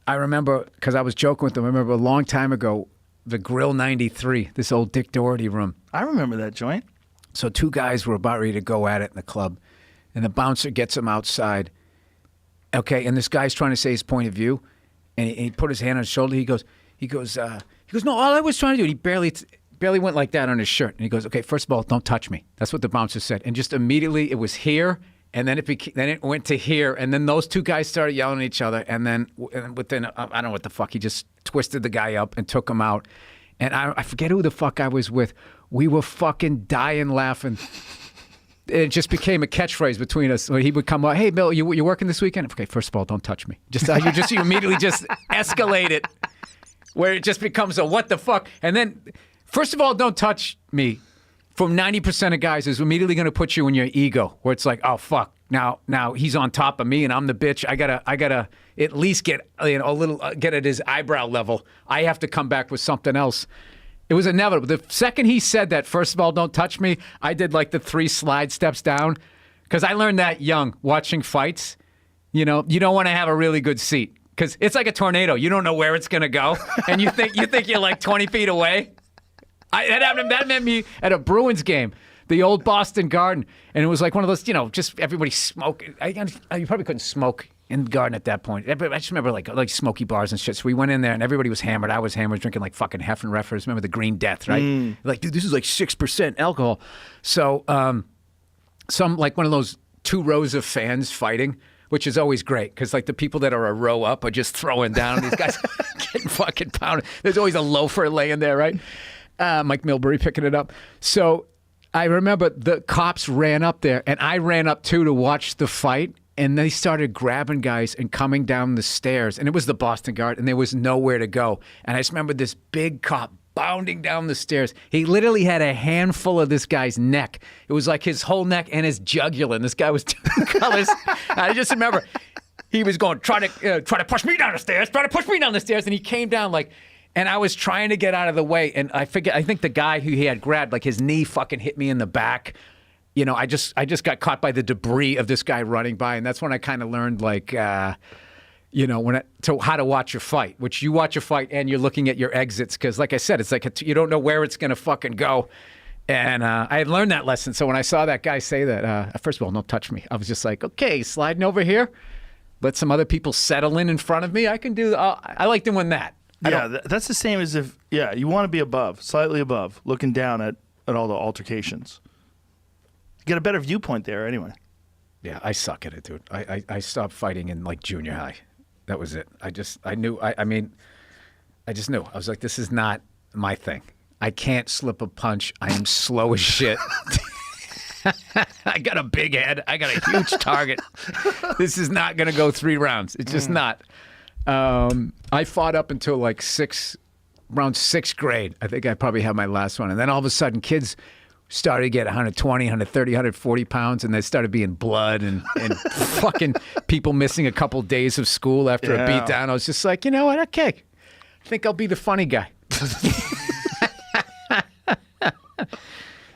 I remember, because I was joking with them, I remember a long time ago, the Grill 93, this old Dick Doherty room. I remember that joint. So two guys were about ready to go at it in the club, and the bouncer gets him outside. Okay, and this guy's trying to say his point of view, and he put his hand on his shoulder. He goes, no, all I was trying to do, he barely went like that on his shirt. And he goes, okay, first of all, don't touch me. That's what the bouncer said. And just immediately it was here, and then it went to here, and then those two guys started yelling at each other, and then within, I don't know what the fuck, he just twisted the guy up and took him out. And I forget who the fuck I was with. We were fucking dying laughing. It just became a catchphrase between us. He would come out, hey, Bill, you working this weekend? Okay, first of all, don't touch me. You immediately just escalate it, where it just becomes a what the fuck. And then, first of all, don't touch me. From 90% of guys is immediately going to put you in your ego, where it's like, oh fuck, now he's on top of me and I'm the bitch. I gotta at least get a little get at his eyebrow level. I have to come back with something else. It was inevitable. The second he said that, first of all, don't touch me, I did like the 3 slide steps down, because I learned that young watching fights. You know, you don't want to have a really good seat, because it's like a tornado. You don't know where it's going to go, and you think you're like 20 feet away. That meant me at a Bruins game, the old Boston Garden, and it was like one of those, just everybody smoking. You probably couldn't smoke in the Garden at that point. I just remember like smoky bars and shit. So we went in there and everybody was hammered. I was hammered, drinking like fucking Heffenreffers. Remember the Green Death, right? Like, dude, this is like 6% alcohol. So some like one of those 2 rows of fans fighting, which is always great, because like the people that are a row up are just throwing down. These guys getting fucking pounded. There's always a loafer laying there, right? Mike Milbury picking it up. So I remember the cops ran up there, and I ran up too to watch the fight, and they started grabbing guys and coming down the stairs, and it was the Boston Guard, and there was nowhere to go. And I just remember this big cop bounding down the stairs. He literally had a handful of this guy's neck. It was like his whole neck and his jugular, and this guy was two colors. I just remember he was going, try to push me down the stairs, and he came down like... And I was trying to get out of the way, and I think the guy who he had grabbed, like his knee fucking hit me in the back. I just got caught by the debris of this guy running by, and that's when I kind of learned how to watch a fight. Which you watch a fight and you're looking at your exits, because like I said, it's like you don't know where it's gonna fucking go. And I had learned that lesson. So when I saw that guy say that, first of all, don't touch me. I was just like, okay, sliding over here, let some other people settle in front of me. I can do. I like doing that. Yeah, that's the same as if, you want to be above, slightly above, looking down at all the altercations. Get a better viewpoint there anyway. Yeah, I suck at it, dude. I stopped fighting in like junior high. That was it. I just knew. I was like, this is not my thing. I can't slip a punch. I am slow as shit. I got a big head. I got a huge target. This is not going to go 3 rounds. It's just not. I fought up until like around 6th grade. I think I probably had my last one. And then all of a sudden kids started to get 120, 130, 140 pounds, and there started being blood and fucking people missing a couple days of school after a beatdown. I was just like, you know what? Okay. I think I'll be the funny guy.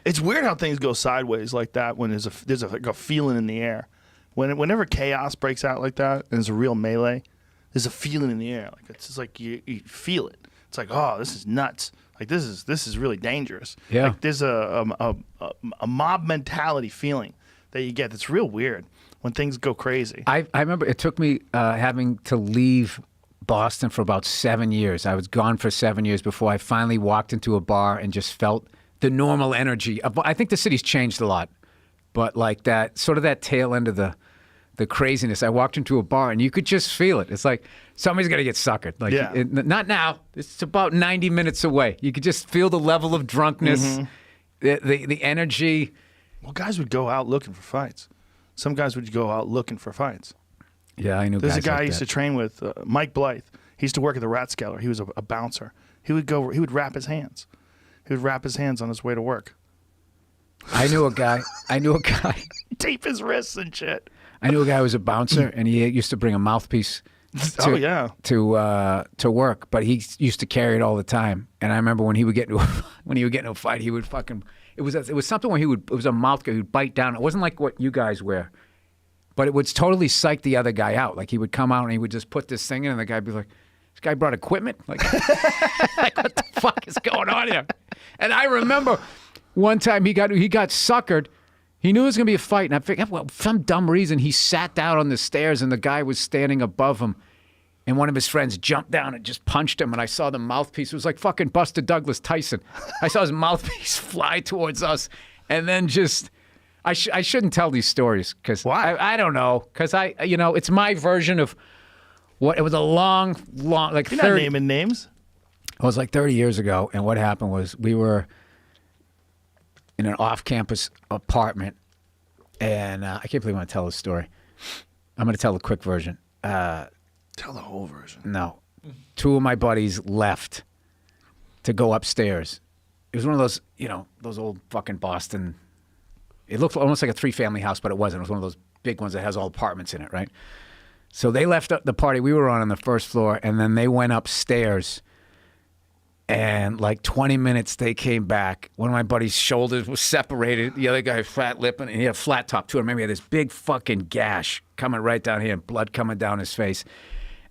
It's weird how things go sideways like that when there's a feeling in the air. Whenever chaos breaks out like that and there's a real melee, there's a feeling in the air. Like it's just like you feel it. It's like, oh, this is nuts. Like this is really dangerous. Yeah. Like there's a mob mentality feeling that you get that's real weird when things go crazy. I remember it took me having to leave Boston for about 7 years. I was gone for 7 years before I finally walked into a bar and just felt the normal energy. I think the city's changed a lot, but like that sort of that tail end of the craziness. I walked into a bar and you could just feel it. It's like somebody's going to get suckered. Like, not now. It's about 90 minutes away. You could just feel the level of drunkenness, the energy. Well, guys would go out looking for fights. Some guys would go out looking for fights. Yeah, I knew. There's guys a guy like I used to train with, Mike Blythe. He used to work at the Rathskeller. He was a bouncer. He would wrap his hands. He would wrap his hands on his way to work. I knew a guy. Tape his wrists and shit. I knew a guy who was a bouncer, and he used to bring a mouthpiece to work, but he used to carry it all the time. And I remember when he would get into a fight, he would fucking it was something where it was a mouth guard who'd bite down. It wasn't like what you guys wear, but it would totally psych the other guy out. Like he would come out and he would just put this thing in, and the guy'd be like, "This guy brought equipment? Like, like what the fuck is going on here?" And I remember one time he got suckered. He knew it was going to be a fight, and I figured, well, for some dumb reason, he sat down on the stairs, and the guy was standing above him, and one of his friends jumped down and just punched him, and I saw the mouthpiece. It was like fucking Buster Douglas Tyson. I saw his mouthpiece fly towards us, and then just... I shouldn't tell these stories because I don't know, because it's my version of what it was. A long like You're not naming names. It was like 30 years ago, and what happened was we were in an off-campus apartment, and I can't believe I'm going to tell this story. I'm going to tell the quick version. Tell the whole version. No, two of my buddies left to go upstairs. It was one of those those old fucking Boston. It looked almost like a 3-family house, but it wasn't. It was one of those big ones that has all apartments in it, right? So they left the party we were on the first floor, and then they went upstairs. And like 20 minutes, they came back. One of my buddy's shoulders was separated. The other guy flat lipping, and he had a flat top too. I remember he had this big fucking gash coming right down here, and blood coming down his face.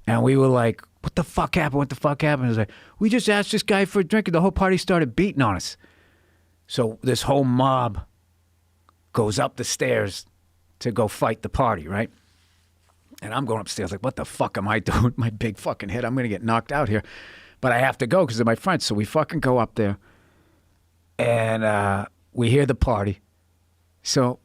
And we were like, "What the fuck happened? What the fuck happened?" It was like, "We just asked this guy for a drink, and the whole party started beating on us." So this whole mob goes up the stairs to go fight the party, right? And I'm going upstairs like, what the fuck am I doing with my big fucking head? I'm going to get knocked out here. But I have to go because they're my friends. So we fucking go up there, and we hear the party. So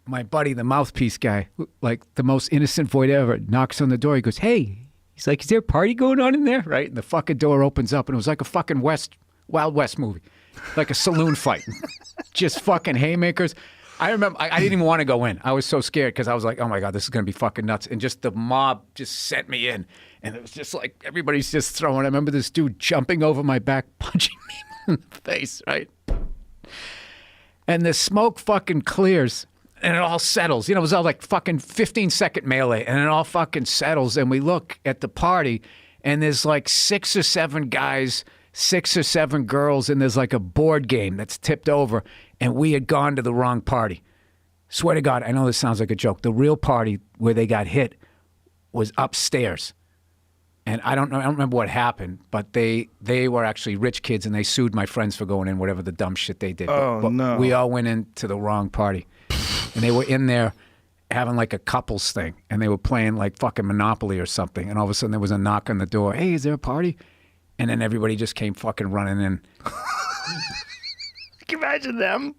my buddy, the mouthpiece guy, like the most innocent void ever, knocks on the door. He goes, "Hey." He's like, "Is there a party going on in there?" Right? And the fucking door opens up, and it was like a fucking Wild West movie. Like a saloon fight. Just fucking haymakers. I remember I didn't even want to go in. I was so scared because I was like, "Oh my God, this is going to be fucking nuts." And just the mob just sent me in. And it was just like everybody's just throwing. I remember this dude jumping over my back, punching me in the face, right? And the smoke fucking clears and it all settles. It was all like fucking 15-second melee, and it all fucking settles. And we look at the party, and there's like 6 or 7 guys, 6 or 7 girls, and there's like a board game that's tipped over. And we had gone to the wrong party. Swear to God, I know this sounds like a joke. The real party where they got hit was upstairs. And I don't remember what happened, but they were actually rich kids, and they sued my friends for going in, whatever the dumb shit they did. Oh, but no. We all went into the wrong party. And they were in there having like a couples thing, and they were playing like fucking Monopoly or something. And all of a sudden there was a knock on the door. "Hey, is there a party?" And then everybody just came fucking running in. Can you imagine them?